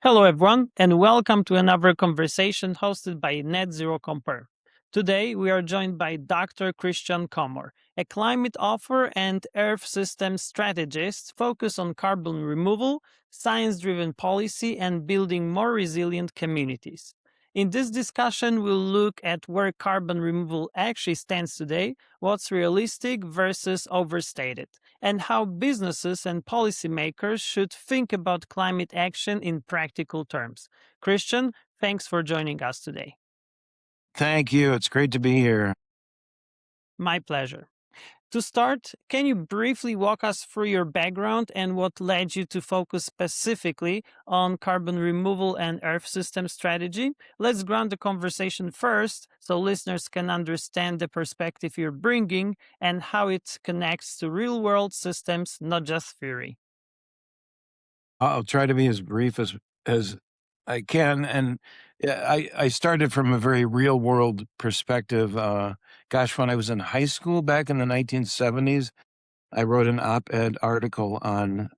Hello, everyone, and welcome to another conversation hosted by Net Zero Compare. Today, we are joined by Dr. Christian Komor, a climate author and Earth system strategist focused on carbon removal, science driven policy, and building more resilient communities. In this discussion, we'll look at where carbon removal actually stands today, what's realistic versus overstated, and how businesses and policymakers should think about climate action in practical terms. Christian, thanks for joining us today. Thank you. It's great to be here. My pleasure. To start, can you briefly walk us through your background and what led you to focus specifically on carbon removal and Earth system strategy? Let's ground the conversation first so listeners can understand the perspective you're bringing and how it connects to real world systems, not just theory. I'll try to be as brief as I can. And I started from a very real world perspective. When I was in high school back in the 1970s, I wrote an op-ed article on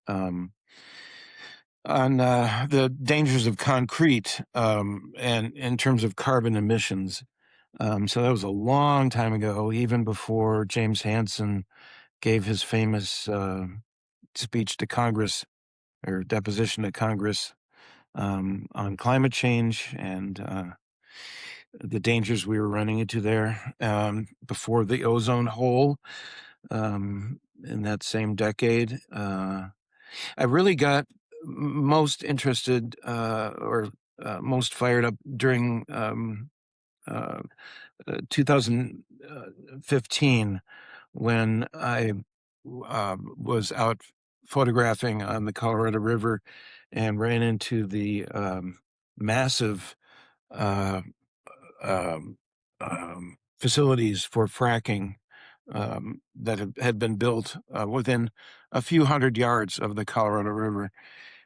the dangers of concrete and in terms of carbon emissions. So that was a long time ago, even before James Hansen gave his famous speech to Congress or deposition to Congress on climate change and the dangers we were running into there before the ozone hole in that same decade. I really got most interested or most fired up during 2015 when I was out photographing on the Colorado River and ran into the massive facilities for fracking that had been built within a few hundred yards of the Colorado River,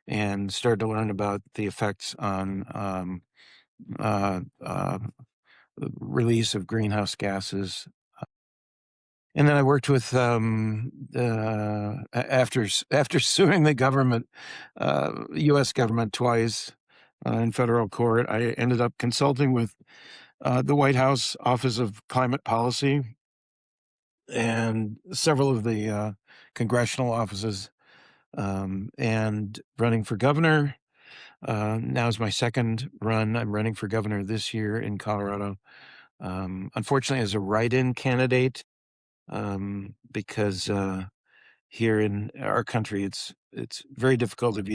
and started to learn about the effects on the release of greenhouse gases. And then I worked with after suing the government, U.S. government twice in federal court. I ended up consulting with the White House Office of Climate Policy and several of the congressional offices, and running for governor. Now is my second run. I'm running for governor this year in Colorado. Unfortunately, as a write-in candidate, because here in our country, it's very difficult if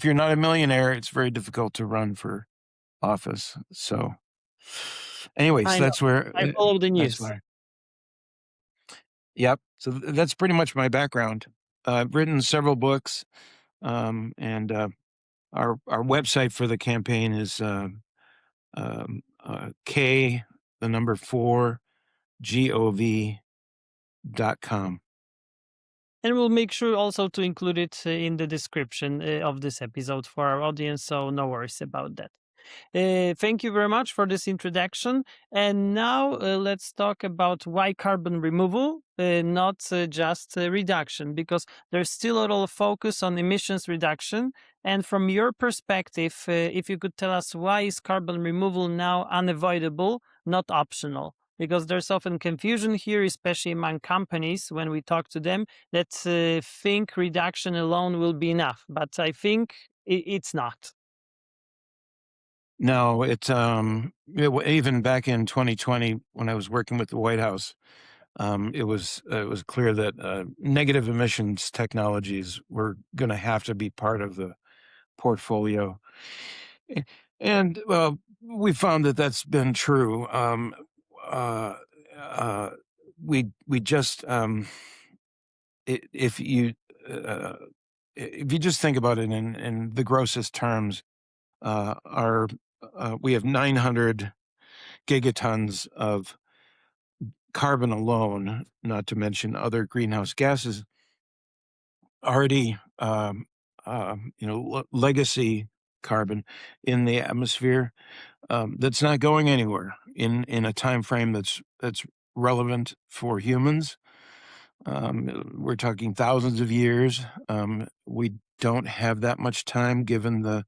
you're not a millionaire, it's very difficult to run for office. So, anyways, that's where I follow the news. that's why. Yep. So that's pretty much my background. I've written several books, and our website for the campaign is K, the number 4, GOV.com. And we'll make sure also to include it in the description of this episode for our audience, so no worries about that. Thank you very much for this introduction. And now let's talk about why carbon removal, not just reduction, because there's still a lot of focus on emissions reduction. And from your perspective, if you could tell us why is carbon removal now unavoidable, not optional? Because there's often confusion here, especially among companies when we talk to them, that think reduction alone will be enough. But I think it's not. No, even back in 2020 when I was working with the White House, it was clear that negative emissions technologies were going to have to be part of the portfolio, and we found that that's been true. We just if you just think about it in the grossest terms, we have 900 gigatons of carbon alone, not to mention other greenhouse gases, already legacy carbon in the atmosphere that's not going anywhere in a time frame that's relevant for humans. We're talking thousands of years. We don't have that much time given the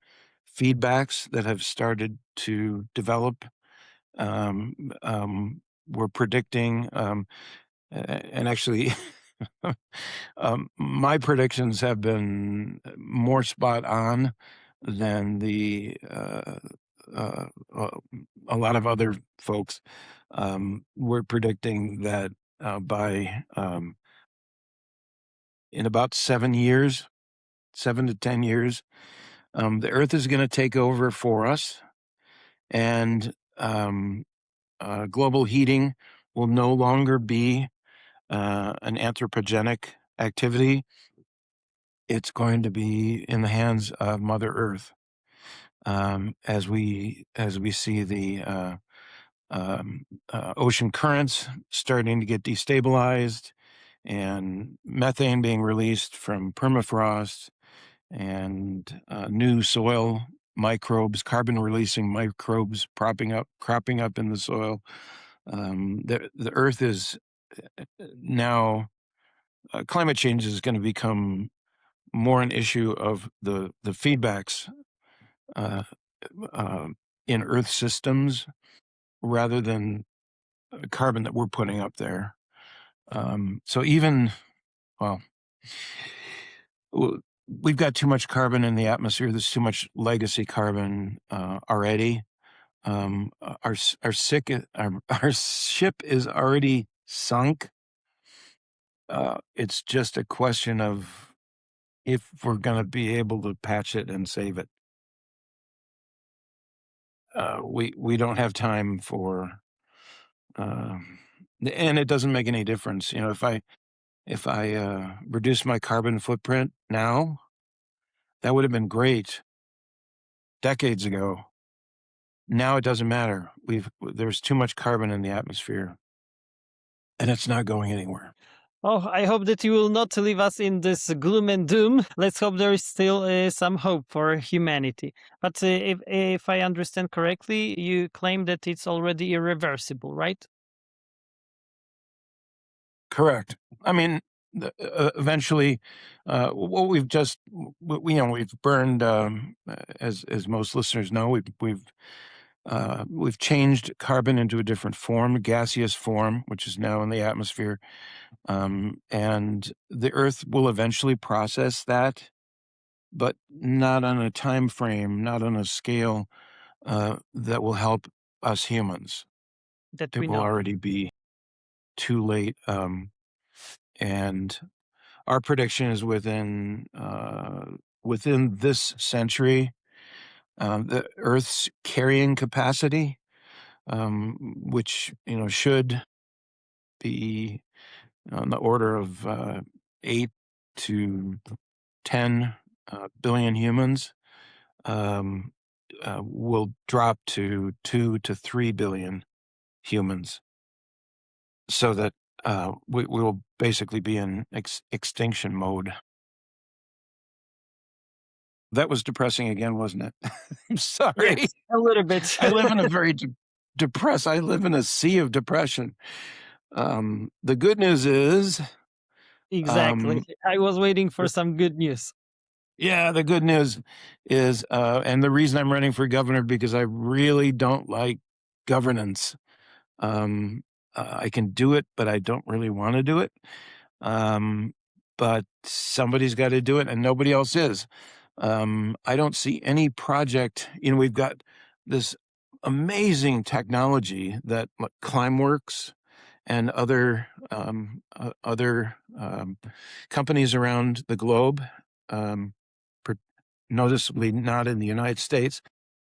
feedbacks that have started to develop. Um, we're predicting, and actually, my predictions have been more spot on than uh, uh, a lot of other folks. We're predicting that by in about 7 years, 7 to 10 years, the Earth is going to take over for us, and global heating will no longer be an anthropogenic activity. It's going to be in the hands of Mother Earth, as we see the ocean currents starting to get destabilized, and methane being released from permafrost, and new soil microbes, carbon-releasing microbes cropping up in the soil. The Earth is now climate change is going to become more an issue of the feedbacks uh, uh, in Earth systems rather than carbon that we're putting up there. So even, well, we've got too much carbon in the atmosphere. There's too much legacy carbon already. Our ship is already sunk. It's just a question of if we're going to be able to patch it and save it. We don't have time for, um, and it doesn't make any difference. If I reduce my carbon footprint now, that would have been great decades ago. Now it doesn't matter. There's too much carbon in the atmosphere, and it's not going anywhere. Oh, I hope that you will not leave us in this gloom and doom. Let's hope there is still some hope for humanity. But if I understand correctly, you claim that it's already irreversible, right? Correct. I mean, eventually, what we've burned, as most listeners know, we've changed carbon into a different form, gaseous form, which is now in the atmosphere, and the Earth will eventually process that, but not on a time frame, not on a scale that will help us humans. That we It will know. already be too late. And our prediction is within this century, the Earth's carrying capacity, which should be on the order of 8 to 10 billion humans, um, will drop to 2 to 3 billion humans, so that we will basically be in extinction mode. That was depressing again, wasn't it? I'm sorry. Yes, a little bit. I live in a very depressed. I live in a sea of depression. The good news is, Exactly. um, I was waiting for the, some good news. yeah, the good news is, and the reason I'm running for governor because I really don't like governance. Um, I can do it, but I don't really want to do it. Um, but somebody's got to do it, and nobody else is. I don't see any project. We've got this amazing technology that, like, Climeworks and other companies around the globe, um, per- noticeably not in the United States,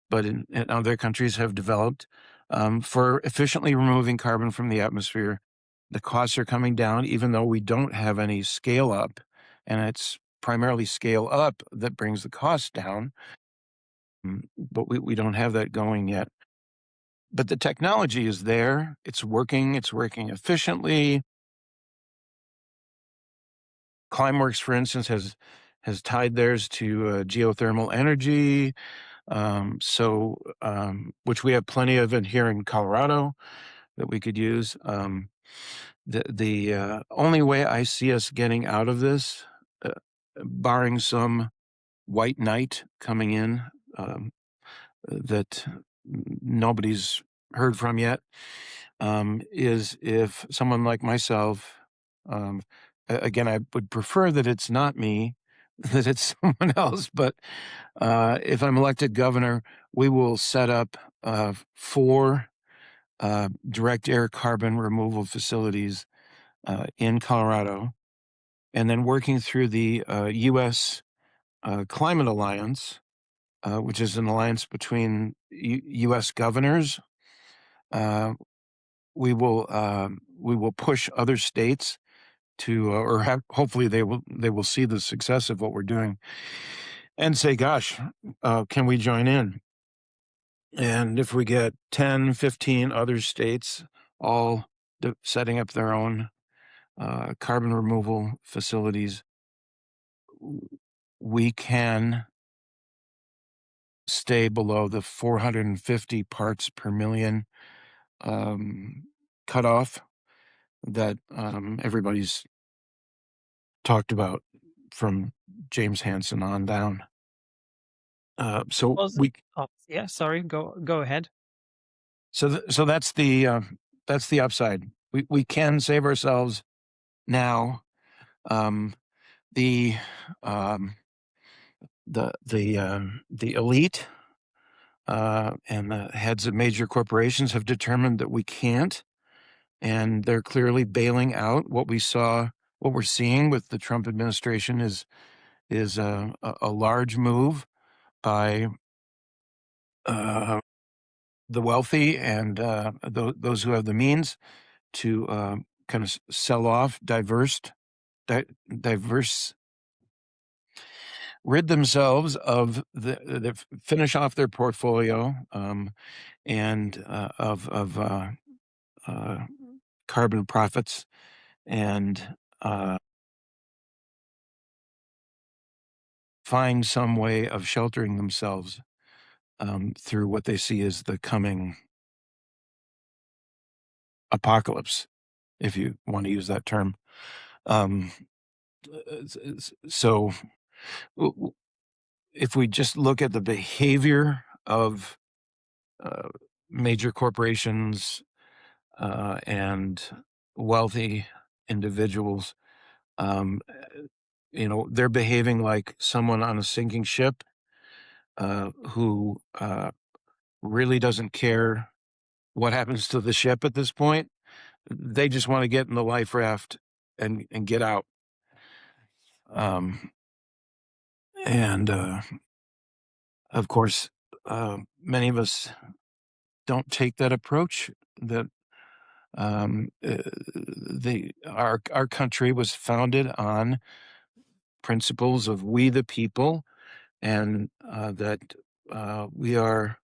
but in other countries, have developed for efficiently removing carbon from the atmosphere. The costs are coming down, even though we don't have any scale up, and it's primarily scale up that brings the cost down. But we don't have that going yet. But the technology is there. It's working. It's working efficiently. Climeworks, for instance, has tied theirs to geothermal energy. Which we have plenty of in here in Colorado that we could use. The only way I see us getting out of this, uh, barring some white knight coming in that nobody's heard from yet, is if someone like myself, um, again, I would prefer that it's not me, that it's someone else, but if I'm elected governor, we will set up 4 direct air carbon removal facilities in Colorado, and then working through the U.S. Climate Alliance, which is an alliance between U.S. governors. We will push other states to, hopefully they will see the success of what we're doing and say, "Gosh, can we join in?" And if we get 10, 15 other states all setting up their own carbon removal facilities, we can stay below the 450 parts per million cutoff that everybody's talked about from James Hansen on down. So Was we oh, yeah, sorry, go ahead. so that's the upside. We can save ourselves now. Um, the um, the elite and the heads of major corporations have determined that we can't, and they're clearly bailing out. What we're seeing with the Trump administration is a large move by the wealthy and those who have the means to kind of sell off, diverse, rid themselves of finish off their portfolio and uh, carbon profits and find some way of sheltering themselves through what they see as the coming apocalypse, if you want to use that term. Um, so if we just look at the behavior of uh, major corporations and wealthy individuals, um, they're behaving like someone on a sinking ship who really doesn't care what happens to the ship at this point. They just want to get in the life raft and get out. Um, and of course, many of us don't take that approach. That our country was founded on principles of we the people, and that we are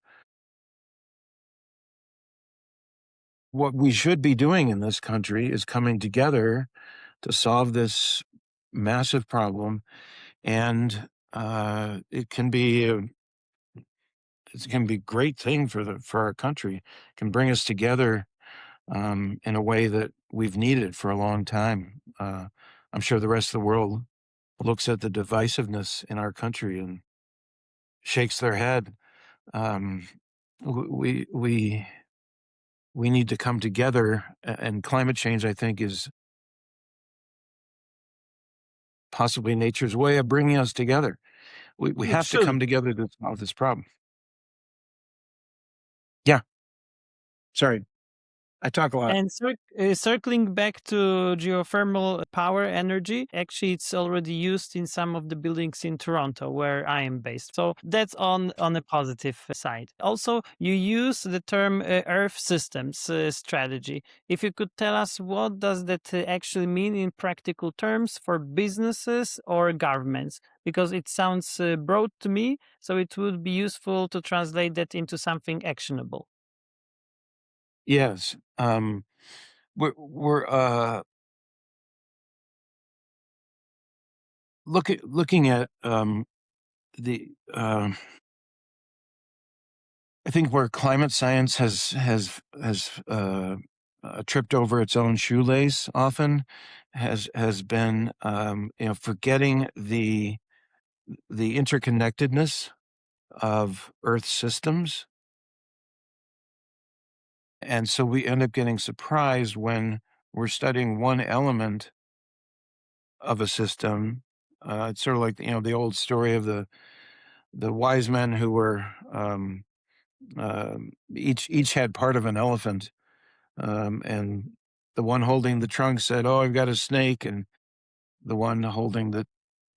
what we should be doing in this country is coming together to solve this massive problem, and it can be a great thing for our country. It can bring us together in a way that we've needed for a long time. I'm sure the rest of the world looks at the divisiveness in our country and shakes their head. Um, we we need to come together, and climate change, I think, is possibly nature's way of bringing us together. We It have to should. come together to solve this problem. Yeah, sorry, I talk a lot. And circling back to geothermal power energy, actually, it's already used in some of the buildings in Toronto, where I am based. So that's on the positive side. Also, you use the term Earth systems strategy. If you could tell us what does that actually mean in practical terms for businesses or governments, because it sounds broad to me. So it would be useful to translate that into something actionable. Yes, we're looking at the I think where climate science has tripped over its own shoelace often has been forgetting the interconnectedness of Earth systems. And so we end up getting surprised when we're studying one element of a system. It's sort of like, the old story of the wise men who were each had part of an elephant, and the one holding the trunk said, "Oh, I've got a snake," and the one holding the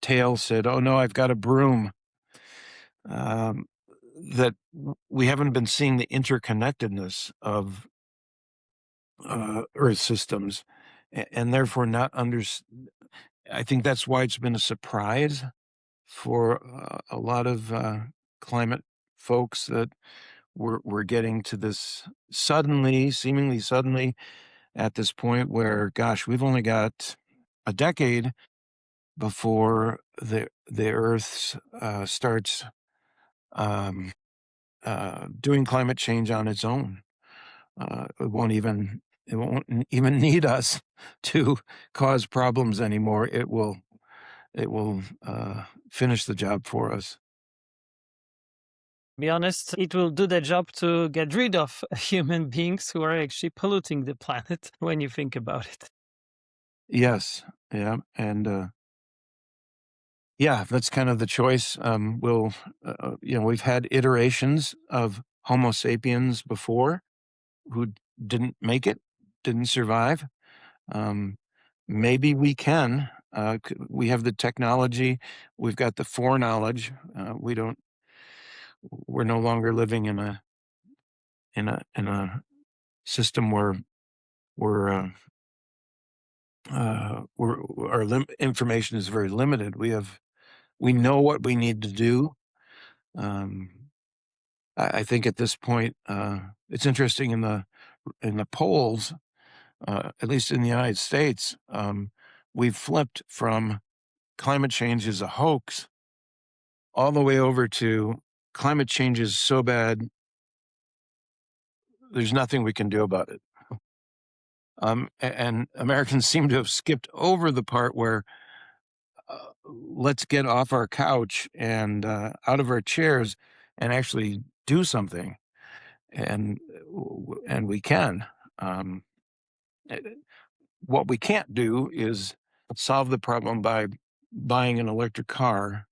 tail said, "Oh no, I've got a broom." Um, that we haven't been seeing the interconnectedness of Earth systems, and therefore not under. I think that's why it's been a surprise for a lot of climate folks that we're getting to this suddenly, seemingly suddenly, at this point where, gosh, we've only got a decade before the Earth starts um, doing climate change on its own. It won't even need us to cause problems anymore. It will finish the job for us. Be honest, it will do the job to get rid of human beings who are actually polluting the planet when you think about it. Yes, yeah, and yeah, that's kind of the choice. We've had iterations of Homo sapiens before who didn't make it, didn't survive. Um, Maybe we can. We have the technology. We've got the foreknowledge. We don't. We're no longer living in a system where we're, our information is very limited. We know what we need to do. Um, I think at this point, it's interesting in the polls, at least in the United States, we've flipped from climate change is a hoax all the way over to climate change is so bad, there's nothing we can do about it. And Americans seem to have skipped over the part where let's get off our couch and out of our chairs and actually do something. And we can. Um, eh, what we can't do is solve the problem by buying an electric car.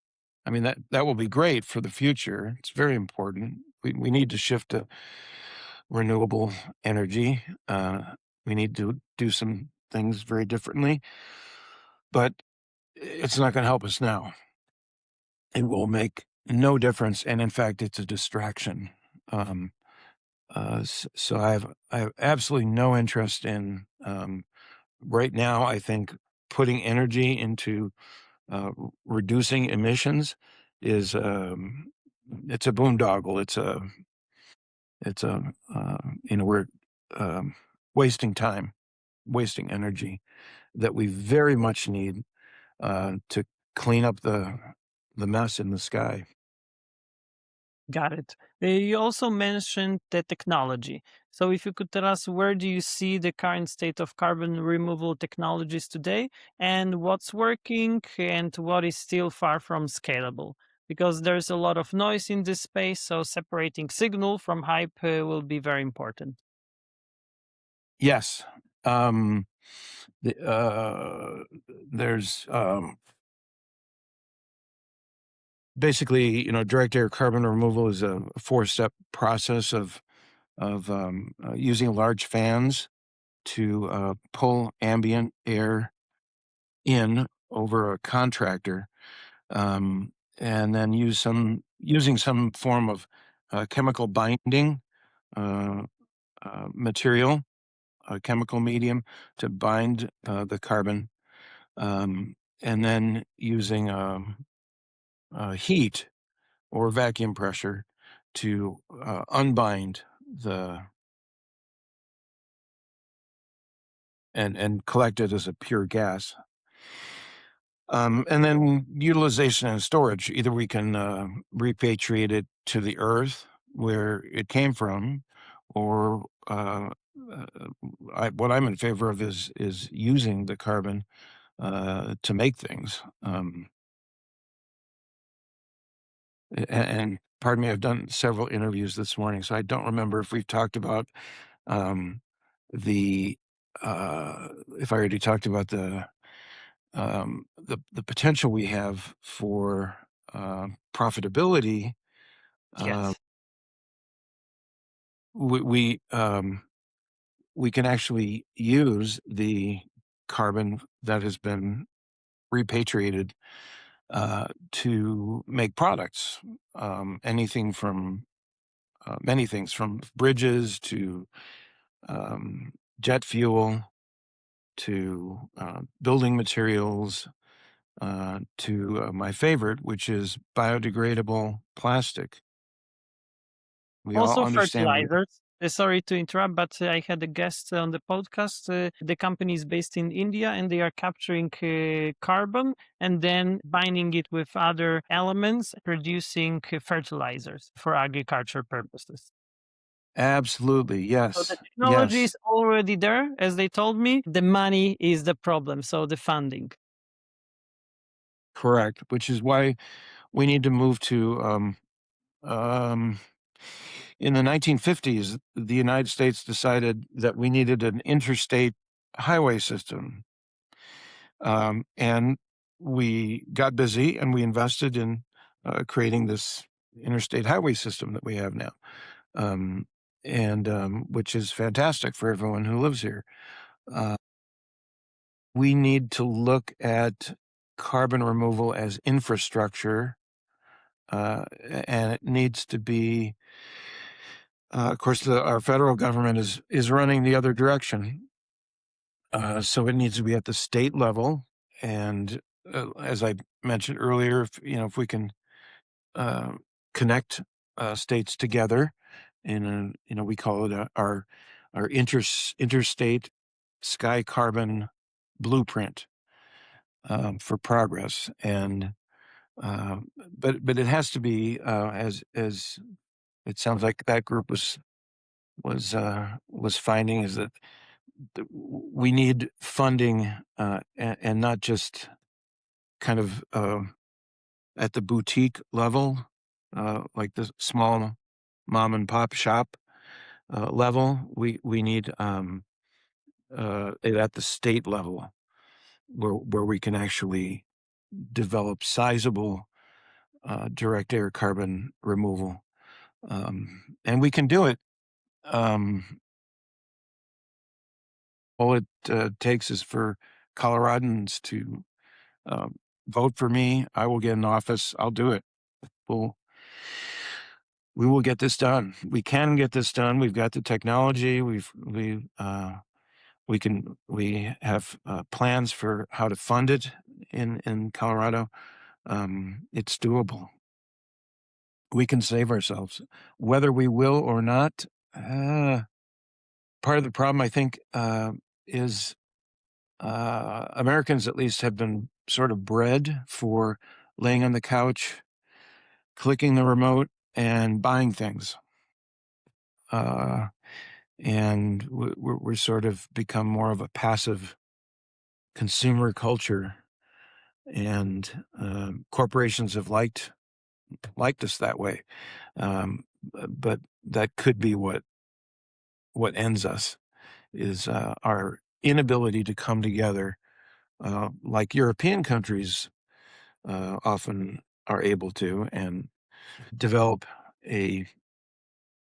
I mean, that will be great for the future. It's very important. We need to shift to renewable energy. We need to do some things very differently, but it's not going to help us now. It will make no difference, and in fact, it's a distraction. Um, so I have absolutely no interest in right now. I think putting energy into reducing emissions is it's a boondoggle. We're um, wasting time, wasting energy that we very much need to clean up the mess in the sky. Got it. You also mentioned the technology. So, if you could tell us, where do you see the current state of carbon removal technologies today, and what's working and what is still far from scalable? Because there's a lot of noise in this space, so separating signal from hype will be very important. Yes. Um, the, there's basically, direct air carbon removal is a four-step process of using large fans to pull ambient air in over a contractor, and then using some form of chemical binding uh, material, a chemical medium to bind the carbon, and then using heat or vacuum pressure to unbind the and collect it as a pure gas. And then utilization and storage. Either we can repatriate it to the earth where it came from, or uh, what I'm in favor of is using the carbon to make things. And pardon me, I've done several interviews this morning, so I don't remember if we've talked about um, the if I already talked about the potential we have for profitability. Uh, Yes. we we, um, we can actually use the carbon that has been repatriated to make products. Anything from many things from bridges to jet fuel to building materials to my favorite, which is biodegradable plastic. We all Also understand that. fertilizers. Sorry to interrupt, but I had a guest on the podcast. The company is based in India, and they are capturing carbon and then binding it with other elements, producing fertilizers for agriculture purposes. Absolutely. So the Yes. technology Yes. is already there, as they told me. The money is the problem, so the funding. Correct. Which is why we need to move to, um, in the 1950s, the United States decided that we needed an interstate highway system. And we got busy and we invested in creating this interstate highway system that we have now, um, and which is fantastic for everyone who lives here. Uh, we need to look at carbon removal as infrastructure, and it needs to be. Of course, our federal government is running the other direction, so it needs to be at the state level. And as I mentioned earlier, if we can uh, connect states together in we call it our interstate SkyCarbon Blueprint for progress. And uh, but it has to be as it sounds like that group was finding, is that we need funding and not just kind of at the boutique level, like the small mom and pop shop level. We need it at the state level where we can actually develop sizable direct air carbon removal, and we can do it. All it takes is for Coloradans to uh, vote for me. I will get in office. I'll do it. We'll we will get this done. We can get this done. We've got the technology. We have plans for how to fund it in Colorado. It's doable. We can save ourselves, whether we will or not. Part of the problem, I think, is Americans at least have been sort of bred for laying on the couch, clicking the remote, and buying things. Uh, and we're sort of become more of a passive consumer culture, and corporations have liked us that way. But that could be what ends us, is our inability to come together like European countries often are able to, and develop a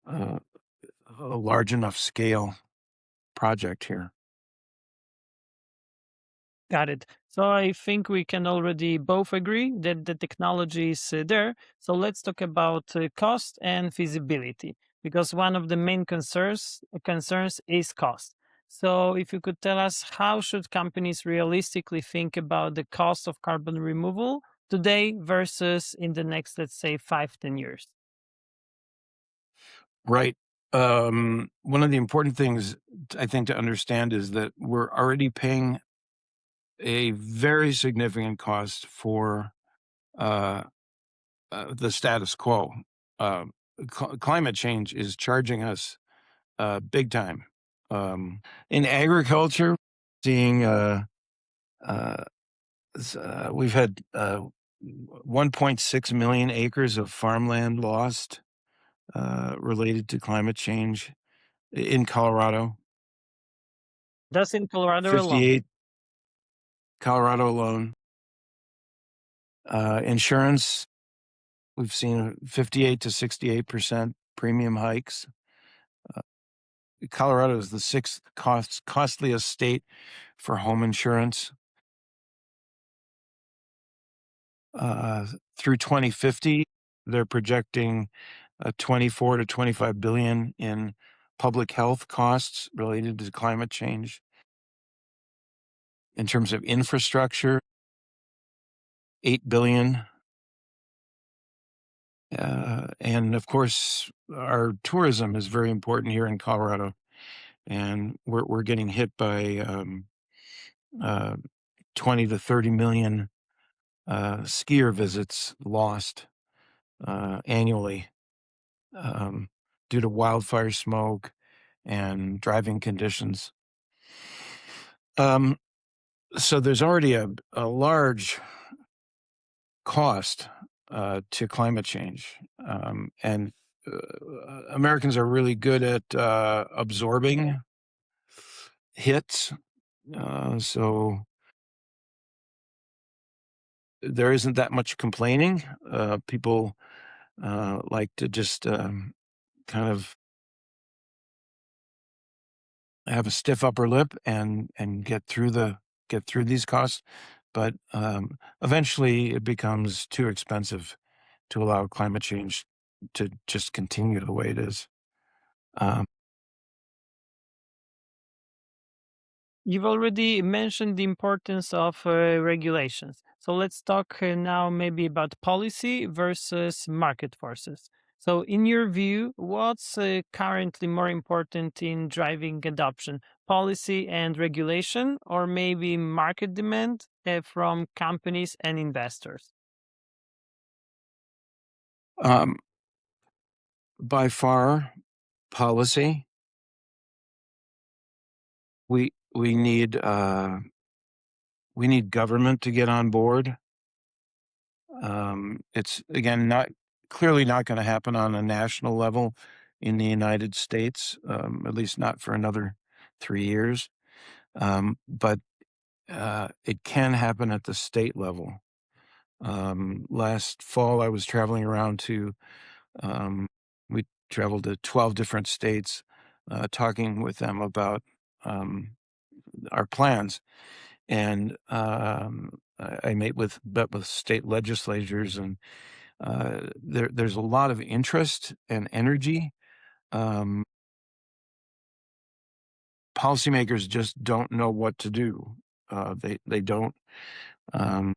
uh, a large enough scale project here. Got it. So I think we can already both agree that the technology is there. So let's talk about cost and feasibility, because one of the main concerns is cost. So if you could tell us, how should companies realistically think about the cost of carbon removal today versus in the next, let's say, 5, 10 years? Right. One of the important things I think to understand is that we're already paying a very significant cost for uh, the status quo. Uh, Climate change is charging us big time. In agriculture, seeing uh, we've had 1.6 million acres of farmland lost related to climate change in Colorado. That's in Colorado alone. 58 Colorado alone. Insurance, we've seen 58 to 68% premium hikes. Colorado is the sixth costliest state for home insurance. Through 2050, they're projecting 24 to 25 billion in public health costs related to climate change. In terms of infrastructure, 8 billion. And of course, our tourism is very important here in Colorado, and we're getting hit by 20 to 30 million skier visits lost annually due to wildfire smoke and driving conditions. So there's already a large cost to climate change, and Americans are really good at absorbing hits. So there isn't that much complaining. People like to just kind of have a stiff upper lip and get through these costs, but eventually it becomes too expensive to allow climate change to just continue the way it is. You've already mentioned the importance of regulations. So let's talk now maybe about policy versus market forces. So, in your view, what's currently more important in driving adoption, policy and regulation, or maybe market demand from companies and investors? Um, by far, policy. We we need we need government to get on board. It's again not clearly not going to happen on a national level in the United States, at least not for another 3 years. But it can happen at the state level. Last fall, I was traveling around to we traveled to 12 different states, talking with them about um, our plans. And I met with state legislators, and there's a lot of interest and energy. Um, Policymakers just don't know what to do. They don't. Um,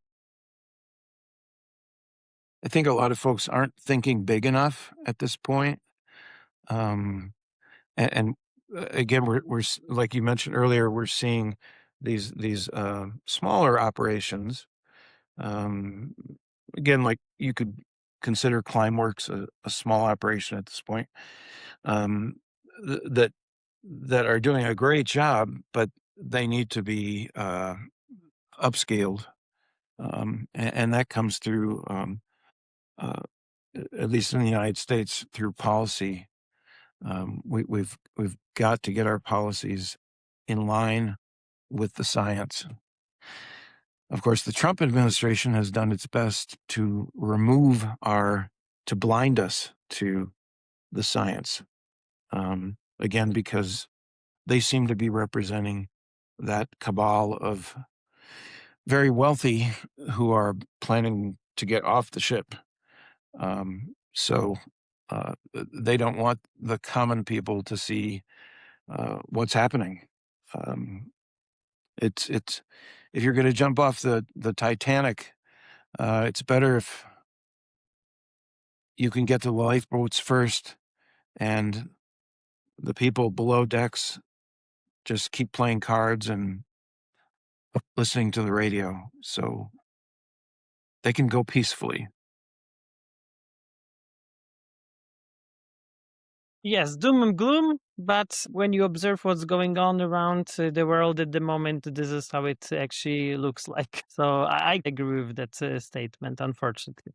I think a lot of folks aren't thinking big enough at this point. And again, like you mentioned earlier, we're seeing these smaller operations. Um, Again, like you could consider Climeworks a small operation at this point, um, that are doing a great job, but they need to be upscaled, and that comes through, uh, at least in the United States, through policy. We've got to get our policies in line with the science. Of course, the Trump administration has done its best to to blind us to the science. Again, because they seem to be representing that cabal of very wealthy who are planning to get off the ship. So they don't want the common people to see what's happening. Um, it's if you're going to jump off the Titanic, it's better if you can get to the lifeboats first, and the people below decks just keep playing cards and listening to the radio, so they can go peacefully. Yes, doom and gloom, but when you observe what's going on around the world at the moment, this is how it actually looks like. So I agree with that statement, unfortunately.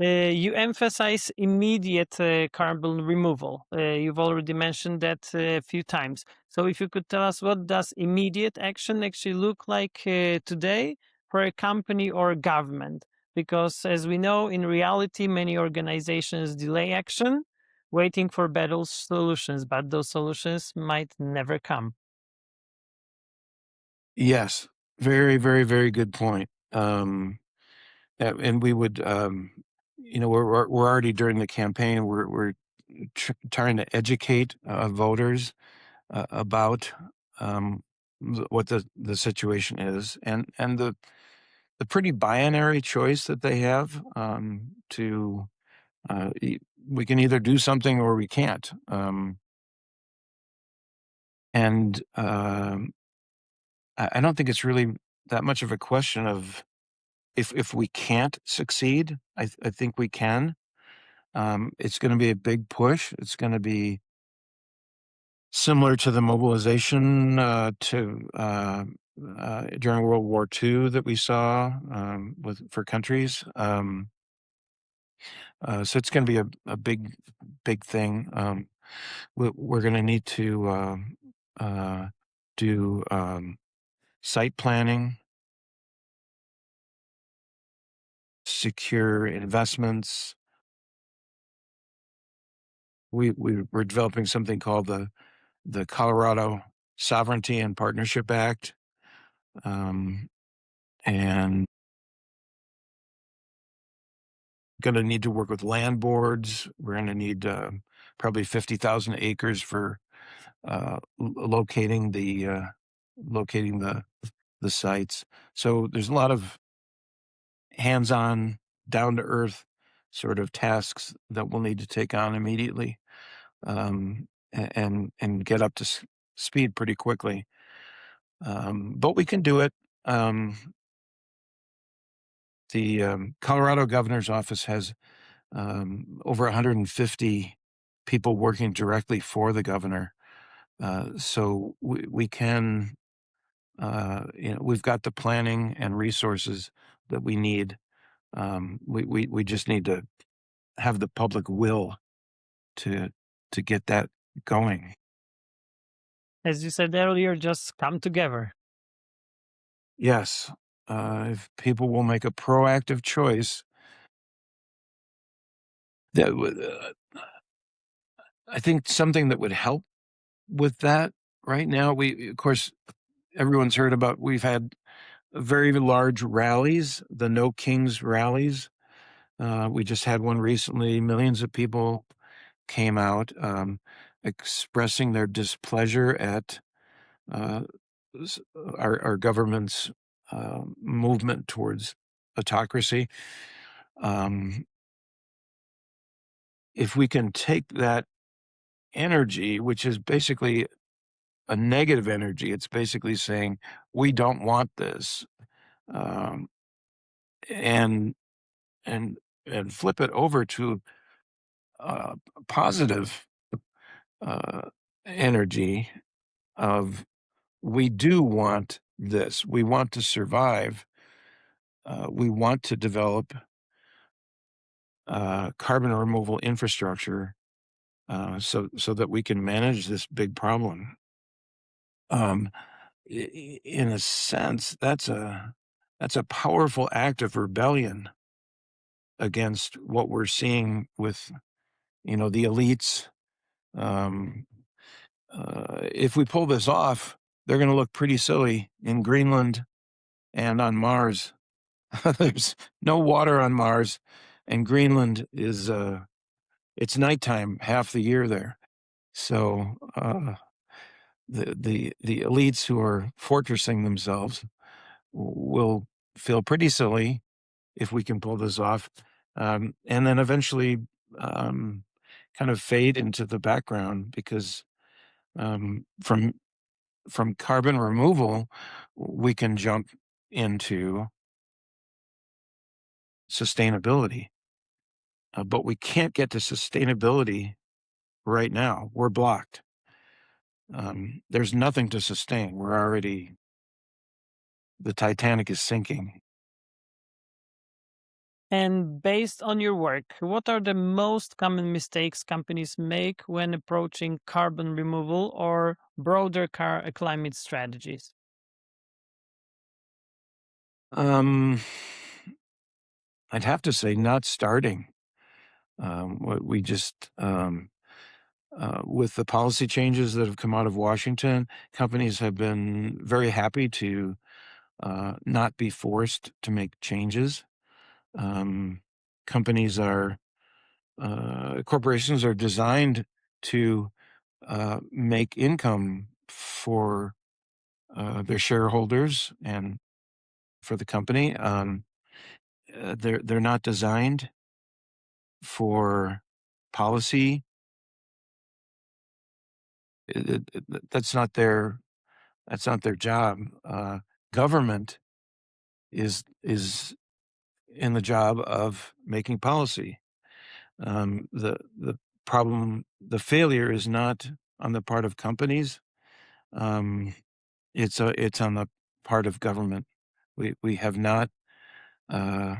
You emphasize immediate carbon removal. You've already mentioned that a few times. So if you could tell us, what does immediate action actually look like today for a company or a government? Because as we know, in reality, many organizations delay action, waiting for better solutions, but those solutions might never come. Yes, very, very, very good point. And we would, we're already during the campaign. We're trying to educate voters about what the situation is, and the pretty binary choice that they have to we can either do something or we can't. And I don't think it's really that much of a question of if we can't succeed. I think we can. It's going to be a big push. It's going to be similar to the mobilization during World War II that we saw for countries. So it's going to be a big, big thing. We're going to need to do site planning, secure investments. We're developing something called the Colorado Sovereignty and Partnership Act, and going to need to work with land boards. We're going to need probably 50,000 acres for locating the sites. So there's a lot of hands-on, down-to-earth sort of tasks that we'll need to take on immediately, and get up to speed pretty quickly. But we can do it. The Colorado Governor's Office has over 150 people working directly for the governor. So we can, we've got the planning and resources that we need. We just need to have the public will to get that going. As you said earlier, just come together. Yes, if people will make a proactive choice, that would, I think something that would help with that right now. Of course, everyone's heard about. We've had very large rallies, the No Kings rallies. We just had one recently. Millions of people came out expressing their displeasure at uh, our government's movement towards autocracy. Um, if we can take that energy, which is basically a negative energy, it's basically saying we don't want this, um, and and flip it over to positive uh, energy of we do want this, we want to survive, we want to develop carbon removal infrastructure so that we can manage this big problem. Um, in a sense, that's a powerful act of rebellion against what we're seeing with the elites. Um, if we pull this off, they're going to look pretty silly in Greenland and on Mars. There's no water on Mars, and Greenland is it's nighttime half the year there. So the elites who are fortressing themselves will feel pretty silly if we can pull this off, and then eventually kind of fade into the background because from carbon removal we can jump into sustainability, but we can't get to sustainability right now. We're blocked. There's nothing to sustain. The Titanic is sinking. And based on your work, what are the most common mistakes companies make when approaching carbon removal or broader climate strategies? Um, I'd have to say not starting. What we just with the policy changes that have come out of Washington, companies have been very happy to not be forced to make changes. Um, companies are corporations are designed to make income for their shareholders and for the company. They're not designed for policy. That's not their job. Government is in the job of making policy. The problem, the failure is not on the part of companies. Um, it's on the part of government. We have not uh,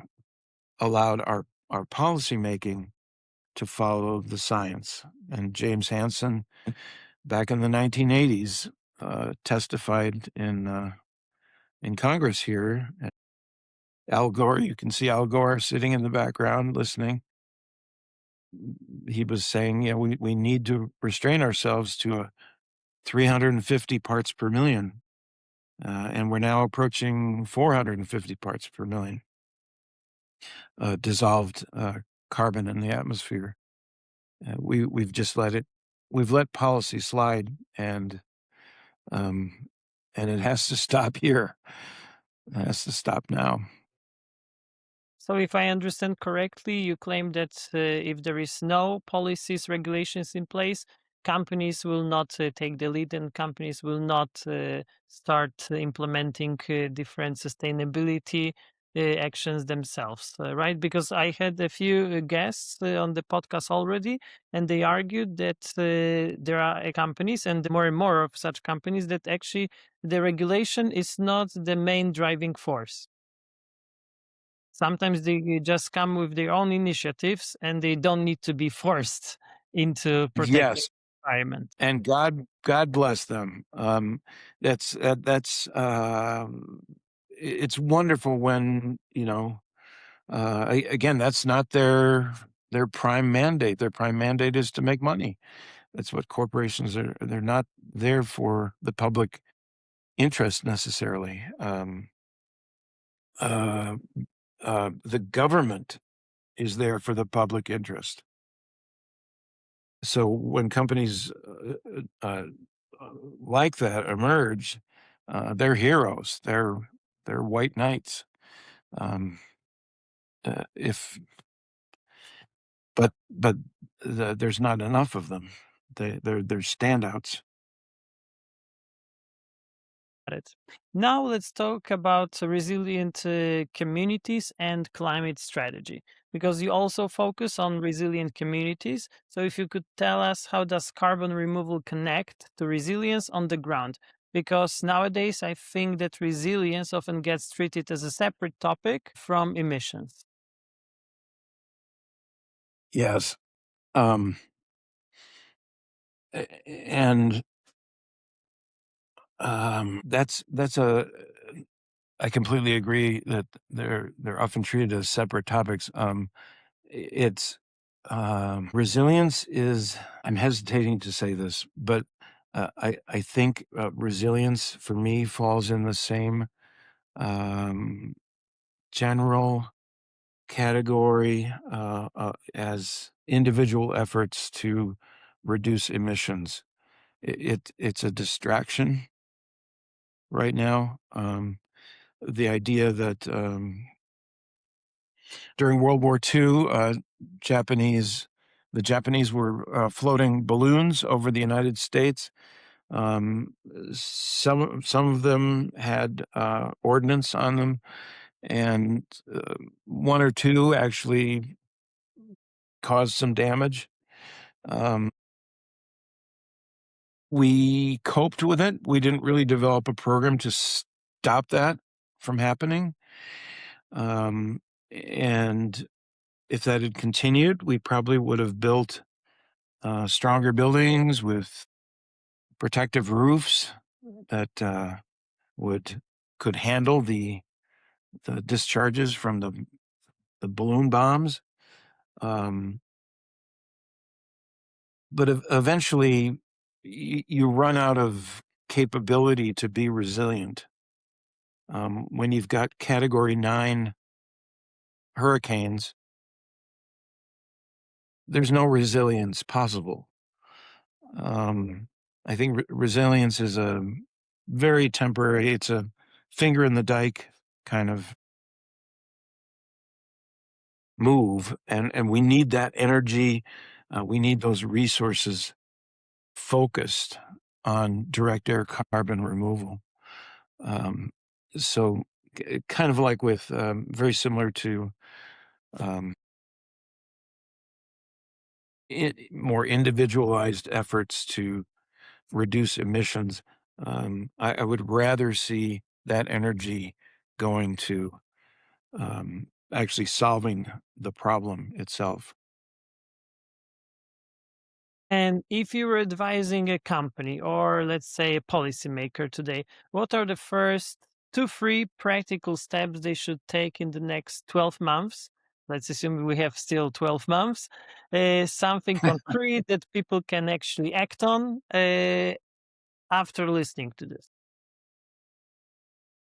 allowed our policy making to follow the science. And James Hansen, back in the 1980s, testified in Congress here. Al Gore, you can see Al Gore sitting in the background listening. He was saying, yeah, we need to restrain ourselves to a 350 parts per million. And we're now approaching 450 parts per million dissolved carbon in the atmosphere. We've let policy slide, um, and it has to stop here. It has to stop now. So, if I understand correctly, you claim that if there is no policies, regulations in place, companies will not take the lead and companies will not start implementing different sustainability actions themselves, right? Because I had a few guests on the podcast already, and they argued that there are companies and more of such companies that actually the regulation is not the main driving force. Sometimes they just come with their own initiatives and they don't need to be forced into protecting Yes, the environment. and God bless them. That's it's wonderful when again, that's not their prime mandate. Their prime mandate is to make money. That's what corporations are. They're not there for the public interest necessarily. Uh, the government is there for the public interest. So when companies like that emerge, they're heroes. They're white knights. Um, if but there's not enough of them. They're standouts. Got it. Now let's talk about resilient communities and climate strategy, because you also focus on resilient communities. So if you could tell us, how does carbon removal connect to resilience on the ground? Because nowadays I think that resilience often gets treated as a separate topic from emissions. Yes. Um, and that's a I completely agree that they're often treated as separate topics. It's resilience is. I'm hesitating to say this, but I think resilience for me falls in the same um, general category as individual efforts to reduce emissions. It's a distraction right now. The idea that during World War II, the Japanese were floating balloons over the United States. Some of them had ordnance on them, and one or two actually caused some damage. We coped with it. We didn't really develop a program to stop that from happening. And if that had continued, we probably would have built stronger buildings with protective roofs that could handle the discharges from the balloon bombs. But eventually, you run out of capability to be resilient. When you've got Category 9 hurricanes, there's no resilience possible. I think resilience is a very temporary, it's a finger in the dike kind of move. And we need that energy. We need those resources focused on direct air carbon removal. So kind of like with very similar to more individualized efforts to reduce emissions. I would rather see that energy going to actually solving the problem itself. And if you were advising a company or, let's say, a policymaker today, what are the first 2, 3 practical steps they should take in the next 12 months? Let's assume we have still 12 months. Something concrete that people can actually act on after listening to this.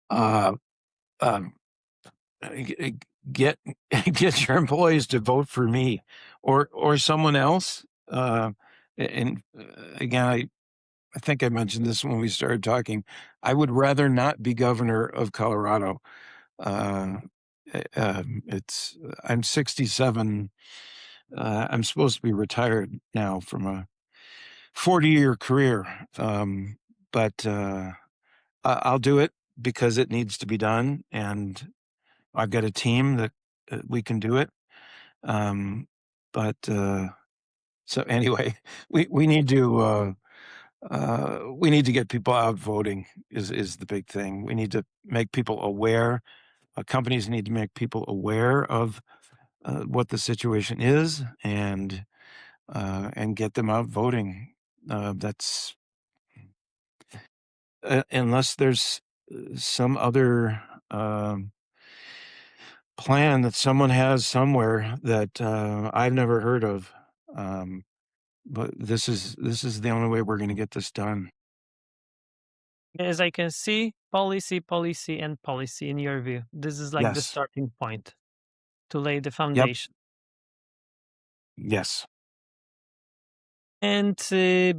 Uh, um, get get your employees to vote for me or someone else. And again, I think I mentioned this when we started talking. I would rather not be governor of Colorado. Uh, it's I'm 67. I'm supposed to be retired now from a 40-year career, but I'll do it because it needs to be done, and I've got a team that we can do it. Um, but so anyway, we need to. We need to get people out voting is the big thing. We need to make people aware. Companies need to make people aware of what the situation is and get them out voting. That's unless there's some other plan that someone has somewhere that I've never heard of. But this is the only way we're going to get this done. As I can see, policy, policy, and policy in your view. This is like the Yes. starting point to lay the Yep. foundation. Yes. And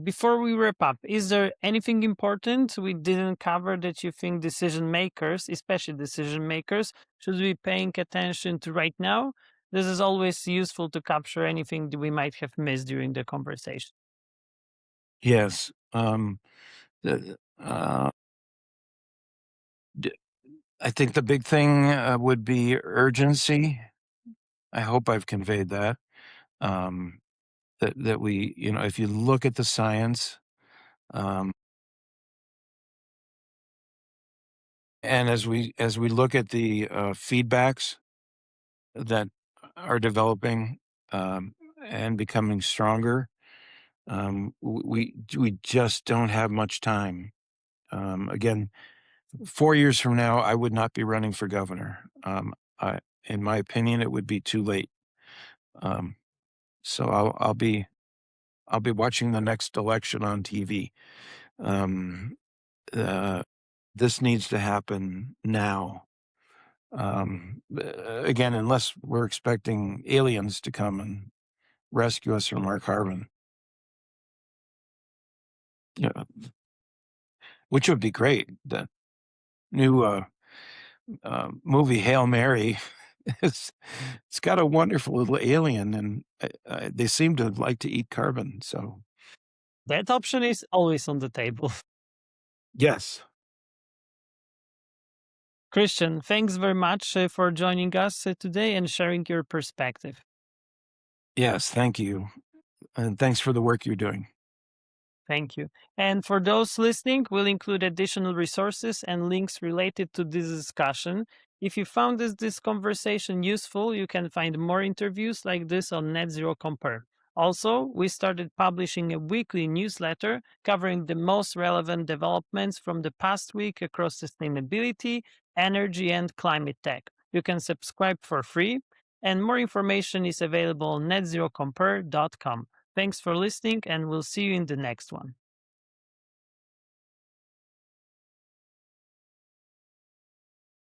before we wrap up, is there anything important we didn't cover that you think decision makers, especially decision makers, should be paying attention to right now? This is always useful to capture anything that we might have missed during the conversation. Yes. The, d- I think the big thing would be urgency. I hope I've conveyed that. Um, that we, if you look at the science, um, and as we look at the feedbacks that are developing and becoming stronger, we just don't have much time. Again, 4 years from now, I would not be running for governor. In my opinion, it would be too late. Um, so I'll be watching the next election on TV. Um, this needs to happen now. Again, unless we're expecting aliens to come and rescue us from our carbon, yeah, which would be great. The new movie Hail Mary, it's got a wonderful little alien, and they seem to like to eat carbon. So That option is always on the table. yes, Christian, thanks very much for joining us today and sharing your perspective. yes, thank you, and thanks for the work you're doing. Thank you. And for those listening, we'll include additional resources and links related to this discussion. If you found this conversation useful, you can find more interviews like this on Net Zero Compare. Also, we started publishing a weekly newsletter covering the most relevant developments from the past week across sustainability, energy, and climate tech. You can subscribe for free, and more information is available on netzerocompare.com. Thanks for listening, and we'll see you in the next one.